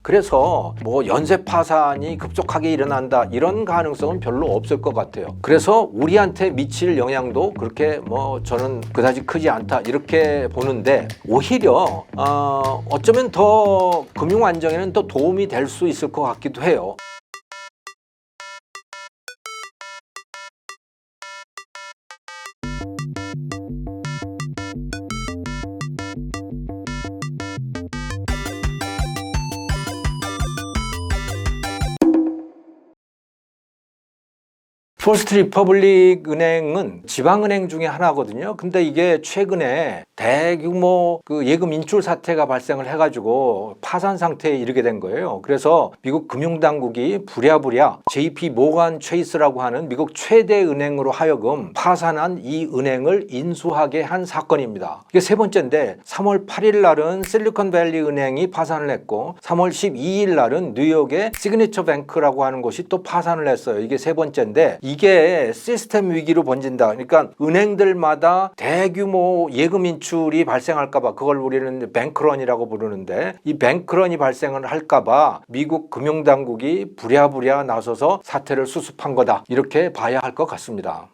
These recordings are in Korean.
그래서 뭐 연쇄 파산이 급속하게 일어난다 이런 가능성은 별로 없을 것 같아요. 그래서 우리한테 미칠 영향도 그렇게 뭐 저는 그다지 크지 않다 이렇게 보는데, 오히려 어쩌면 더 금융 안정에는 더 도움이 될 수 있을 것 같기도 해요. 퍼스트 리퍼블릭 은행은 지방은행 중에 하나거든요. 근데 이게 최근에 대규모 그 예금 인출 사태가 발생을 해가지고 파산 상태에 이르게 된 거예요. 그래서 미국 금융당국이 부랴부랴 JP 모간 체이스라고 하는 미국 최대 은행으로 하여금 파산한 이 은행을 인수하게 한 사건입니다. 이게 세 번째인데, 3월 8일 날은 실리콘밸리 은행이 파산을 했고 3월 12일 날은 뉴욕의 시그니처 뱅크라고 하는 곳이 또 파산을 했어요. 이게 세 번째인데, 이게 시스템 위기로 번진다. 그러니까 은행들마다 대규모 예금 인출이 발생할까봐, 그걸 우리는 뱅크런이라고 부르는데, 이 뱅크런이 발생을 할까봐 미국 금융당국이 부랴부랴 나서서 사태를 수습한 거다, 이렇게 봐야 할 것 같습니다.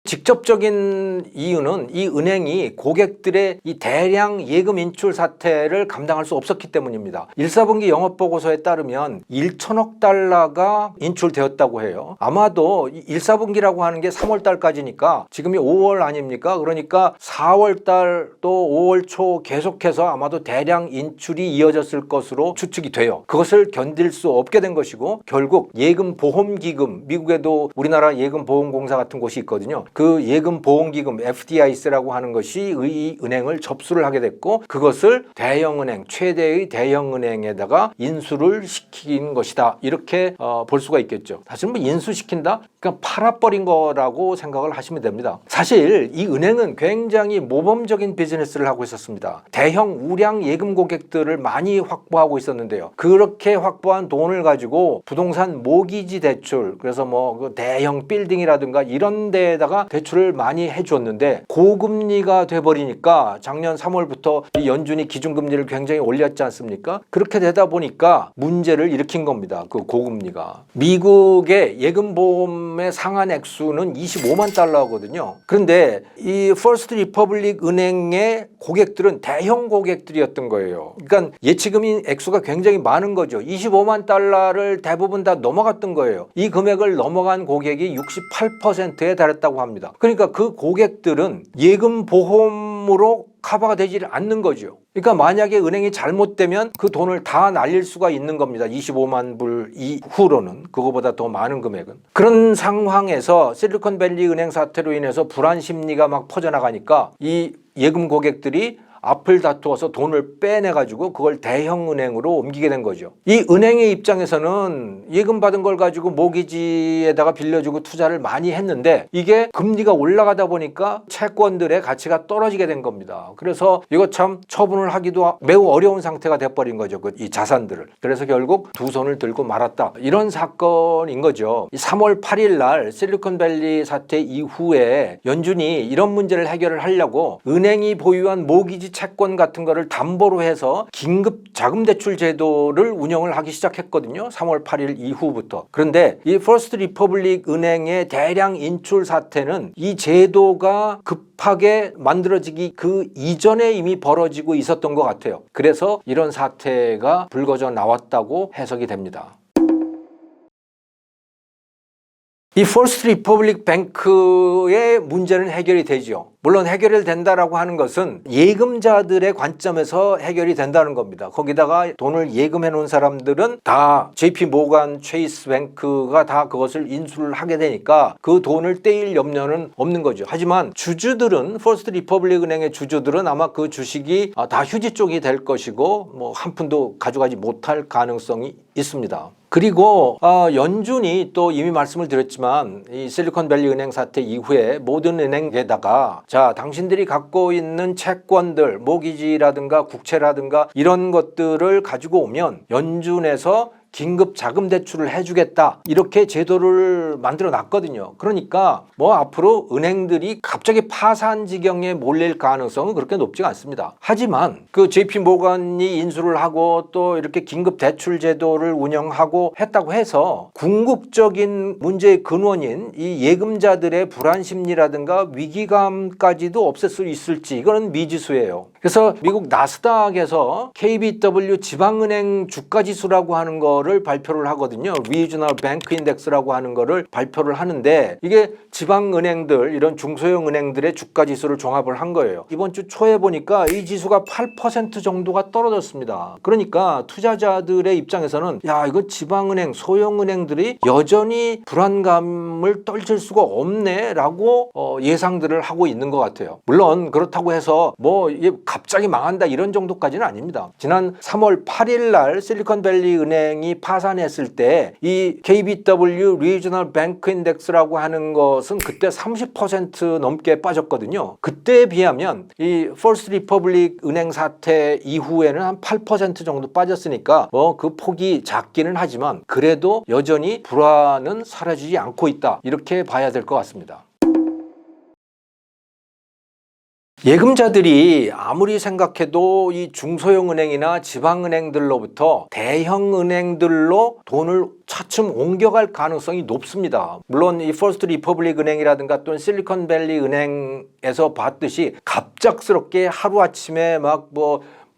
직접적인 이유는 이 은행이 고객들의 이 대량 예금 인출 사태를 감당할 수 없었기 때문입니다. 1사분기 영업보고서에 따르면 1천억 달러가 인출되었다고 해요. 아마도 1사분기라고 하는 게 3월 달까지니까 지금이 5월 아닙니까? 그러니까 4월 달 또 5월 초 계속해서 아마도 대량 인출이 이어졌을 것으로 추측이 돼요. 그것을 견딜 수 없게 된 것이고, 결국 예금보험기금, 미국에도 우리나라 예금보험공사 같은 곳이 있거든요. 그 예금보험기금 FDIC라고 하는 것이 이 은행을 접수를 하게 됐고, 그것을 대형은행, 최대의 대형은행에다가 인수를 시킨 것이다, 이렇게 볼 수가 있겠죠. 사실 뭐 인수시킨다? 그러니까 팔아버린 거라고 생각을 하시면 됩니다. 사실 이 은행은 굉장히 모범적인 비즈니스를 하고 있었습니다. 대형 우량 예금 고객들을 많이 확보하고 있었는데요. 그렇게 확보한 돈을 가지고 부동산 모기지 대출, 그래서 뭐 그 대형 빌딩이라든가 이런 데에다가 대출을 많이 해줬는데, 고금리가 돼버리니까 작년 3월부터 이 연준이 기준금리를 굉장히 올렸지 않습니까? 그렇게 되다 보니까 문제를 일으킨 겁니다. 그 고금리가. 미국의 예금보험의 상한 액수는 25만 달러거든요. 그런데 이 퍼스트 리퍼블릭 은행의 고객들은 대형 고객들이었던 거예요. 그러니까 예치금인 액수가 굉장히 많은 거죠. 25만 달러를 대부분 다 넘어갔던 거예요. 이 금액을 넘어간 고객이 68%에 달했다고 합니다. 그러니까 그 고객들은 예금 보험으로 커버가 되지 않는 거죠. 그러니까 만약에 은행이 잘못되면 그 돈을 다 날릴 수가 있는 겁니다. 25만 불 이후로는, 그거보다 더 많은 금액은. 그런 상황에서 실리콘밸리 은행 사태로 인해서 불안 심리가 막 퍼져나가니까 이 예금 고객들이 앞을 다투어서 돈을 빼내가지고 그걸 대형은행으로 옮기게 된 거죠. 이 은행의 입장에서는 예금 받은 걸 가지고 모기지에다가 빌려주고 투자를 많이 했는데, 이게 금리가 올라가다 보니까 채권들의 가치가 떨어지게 된 겁니다. 그래서 이거 참 처분을 하기도 매우 어려운 상태가 돼버린 거죠, 이 자산들을. 그래서 결국 두 손을 들고 말았다, 이런 사건인 거죠. 3월 8일 날 실리콘밸리 사태 이후에 연준이 이런 문제를 해결을 하려고 은행이 보유한 모기지 채권 같은 거를 담보로 해서 긴급 자금 대출 제도를 운영을 하기 시작했거든요. 3월 8일 이후부터. 그런데 이 퍼스트 리퍼블릭 은행의 대량 인출 사태는 이 제도가 급하게 만들어지기 그 이전에 이미 벌어지고 있었던 것 같아요. 그래서 이런 사태가 불거져 나왔다고 해석이 됩니다. 이 퍼스트 리퍼블릭 뱅크의 문제는 해결이 되죠. 물론 해결이 된다라고 하는 것은 예금자들의 관점에서 해결이 된다는 겁니다. 거기다가 돈을 예금해 놓은 사람들은 다 JP 모간 체이스 뱅크가 다 그것을 인수를 하게 되니까 그 돈을 떼일 염려는 없는 거죠. 하지만 주주들은, 퍼스트 리퍼블릭 은행의 주주들은 아마 그 주식이 다 휴지 쪽이 될 것이고 뭐 한 푼도 가져가지 못할 가능성이 있습니다. 그리고 연준이 또 이미 말씀을 드렸지만 이 실리콘밸리 은행 사태 이후에 모든 은행에다가, 자, 당신들이 갖고 있는 채권들, 모기지라든가 국채라든가 이런 것들을 가지고 오면 연준에서 긴급 자금 대출을 해주겠다 이렇게 제도를 만들어 놨거든요. 그러니까 뭐 앞으로 은행들이 갑자기 파산 지경에 몰릴 가능성은 그렇게 높지가 않습니다. 하지만 그 JP 모건이 인수를 하고 또 이렇게 긴급 대출 제도를 운영하고 했다고 해서 궁극적인 문제의 근원인 이 예금자들의 불안 심리라든가 위기감까지도 없앨 수 있을지 이거는 미지수예요. 그래서 미국 나스닥에서 KBW 지방은행 주가지수라고 하는 거를 발표를 하거든요. Regional Bank Index라고 하는 거를 발표를 하는데 이게 지방은행들 이런 중소형 은행들의 주가지수를 종합을 한 거예요. 이번 주 초에 보니까 이 지수가 8% 정도가 떨어졌습니다. 그러니까 투자자들의 입장에서는 야 이거 지방은행 소형은행들이 여전히 불안감을 떨칠 수가 없네 라고 예상들을 하고 있는 것 같아요. 물론 그렇다고 해서 뭐 이게 갑자기 망한다 이런 정도까지는 아닙니다. 지난 3월 8일 날 실리콘밸리 은행이 파산했을 때 이 KBW Regional Bank Index라고 하는 것은 그때 30% 넘게 빠졌거든요. 그때에 비하면 이 First Republic 은행 사태 이후에는 한 8% 정도 빠졌으니까 뭐 그 폭이 작기는 하지만 그래도 여전히 불안은 사라지지 않고 있다 이렇게 봐야 될 것 같습니다. 예금자들이 아무리 생각해도 이 중소형 은행이나 지방은행들로부터 대형 은행들로 돈을 차츰 옮겨갈 가능성이 높습니다. 물론 이 퍼스트 리퍼블릭 은행이라든가 또는 실리콘밸리 은행에서 봤듯이 갑작스럽게 하루아침에 막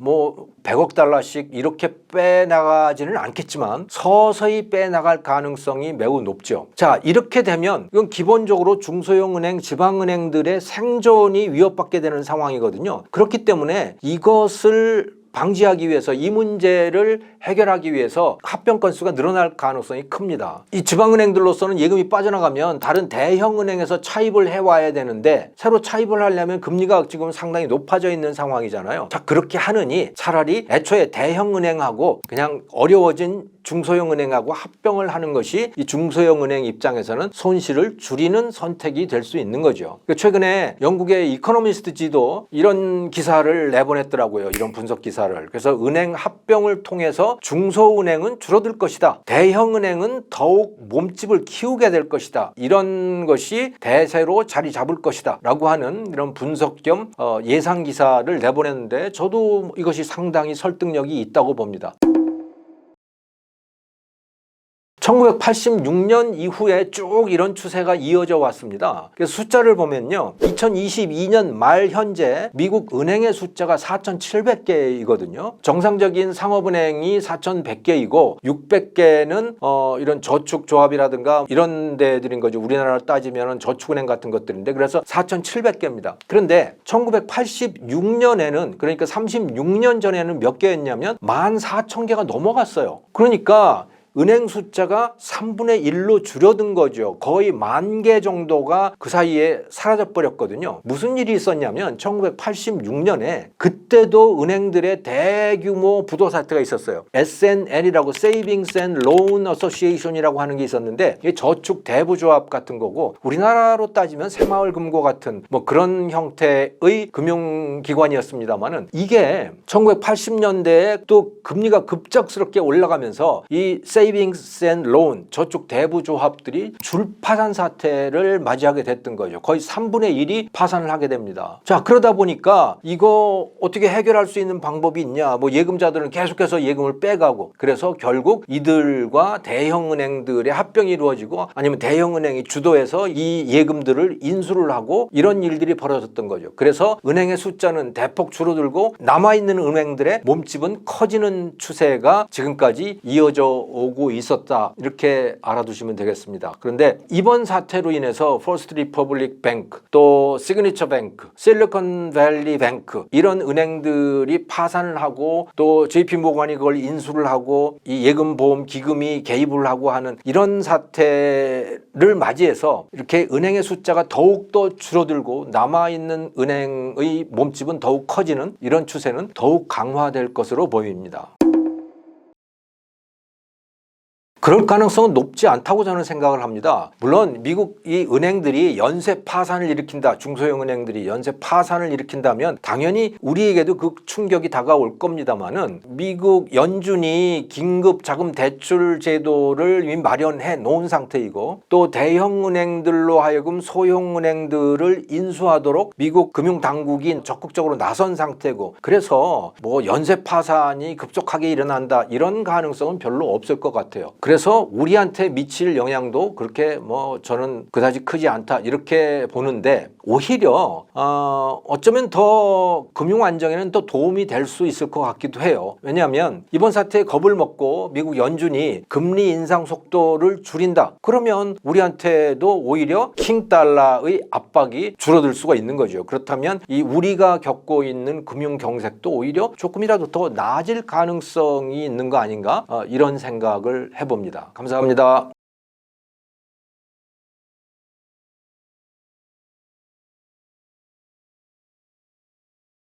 뭐 100억 달러씩 이렇게 빼나가지는 않겠지만 서서히 빼나갈 가능성이 매우 높죠. 자, 이렇게 되면 이건 기본적으로 중소형 은행, 지방은행들의 생존이 위협받게 되는 상황이거든요. 그렇기 때문에 이것을 방지하기 위해서 이 문제를 해결하기 위해서 합병 건수가 늘어날 가능성이 큽니다. 이 지방은행들로서는 예금이 빠져나가면 다른 대형은행에서 차입을 해와야 되는데 새로 차입을 하려면 금리가 지금 상당히 높아져 있는 상황이잖아요. 자, 그렇게 하느니 차라리 애초에 대형은행하고 그냥 어려워진 중소형 은행하고 합병을 하는 것이 이 중소형 은행 입장에서는 손실을 줄이는 선택이 될 수 있는 거죠. 최근에 영국의 이코노미스트지도 이런 기사를 내보냈더라고요. 이런 분석 기사를. 그래서 은행 합병을 통해서 중소은행은 줄어들 것이다. 대형은행은 더욱 몸집을 키우게 될 것이다. 이런 것이 대세로 자리 잡을 것이다. 라고 하는 이런 분석 겸 예상 기사를 내보냈는데 저도 이것이 상당히 설득력이 있다고 봅니다. 1986년 이후에 쭉 이런 추세가 이어져 왔습니다. 그래서 숫자를 보면요. 2022년 말 현재 미국 은행의 숫자가 4,700개이거든요. 정상적인 상업은행이 4,100개이고 600개는 이런 저축조합이라든가 이런 데들인 거죠. 우리나라로 따지면 저축은행 같은 것들인데 그래서 4,700개입니다. 그런데 1986년에는 그러니까 36년 전에는 몇 개였냐면 14,000개가 넘어갔어요. 그러니까 은행 숫자가 3분의 1로 줄어든 거죠. 거의 10,000개 정도가 그 사이에 사라져버렸거든요. 무슨 일이 있었냐면 1986년에 그때도 은행들의 대규모 부도 사태가 있었어요. SNL이라고 Savings and Loan Association이라고 하는 게 있었는데 이게 저축 대부조합 같은 거고 우리나라로 따지면 새마을금고 같은 뭐 그런 형태의 금융기관이었습니다만은 이게 1980년대에 또 금리가 급작스럽게 올라가면서 이 세이빙스 앤 론 저축 대부조합들이 줄파산 사태를 맞이하게 됐던 거죠. 거의 3분의 1이 파산을 하게 됩니다. 자, 그러다 보니까 이거 어떻게 해결할 수 있는 방법이 있냐? 뭐 예금자들은 계속해서 예금을 빼가고 그래서 결국 이들과 대형은행들의 합병이 이루어지고 아니면 대형은행이 주도해서 이 예금들을 인수를 하고 이런 일들이 벌어졌던 거죠. 그래서 은행의 숫자는 대폭 줄어들고 남아있는 은행들의 몸집은 커지는 추세가 지금까지 이어져 오고 있었다. 이렇게 알아두시면 되겠습니다. 그런데 이번 사태로 인해서 퍼스트 리퍼블릭 뱅크, 또 시그니처 뱅크, 실리콘밸리 뱅크 이런 은행들이 파산을 하고 또 JP 모건이 그걸 인수를 하고 이 예금보험 기금이 개입을 하고 하는 이런 사태를 맞이해서 이렇게 은행의 숫자가 더욱더 줄어들고 남아있는 은행의 몸집은 더욱 커지는 이런 추세는 더욱 강화될 것으로 보입니다. 그럴 가능성은 높지 않다고 저는 생각을 합니다. 물론 미국 이 은행들이 연쇄 파산을 일으킨다, 중소형 은행들이 연쇄 파산을 일으킨다면 당연히 우리에게도 그 충격이 다가올 겁니다만은 미국 연준이 긴급 자금 대출 제도를 이미 마련해 놓은 상태이고 또 대형 은행들로 하여금 소형 은행들을 인수하도록 미국 금융 당국이 적극적으로 나선 상태고 그래서 뭐 연쇄 파산이 급속하게 일어난다 이런 가능성은 별로 없을 것 같아요. 그래서 우리한테 미칠 영향도 그렇게 뭐 저는 그다지 크지 않다 이렇게 보는데 오히려 어쩌면 더 금융 안정에는 더 도움이 될 수 있을 것 같기도 해요. 왜냐하면 이번 사태에 겁을 먹고 미국 연준이 금리 인상 속도를 줄인다. 그러면 우리한테도 오히려 킹달러의 압박이 줄어들 수가 있는 거죠. 그렇다면 이 우리가 겪고 있는 금융 경색도 오히려 조금이라도 더 나아질 가능성이 있는 거 아닌가 이런 생각을 해봅니다. 감사합니다.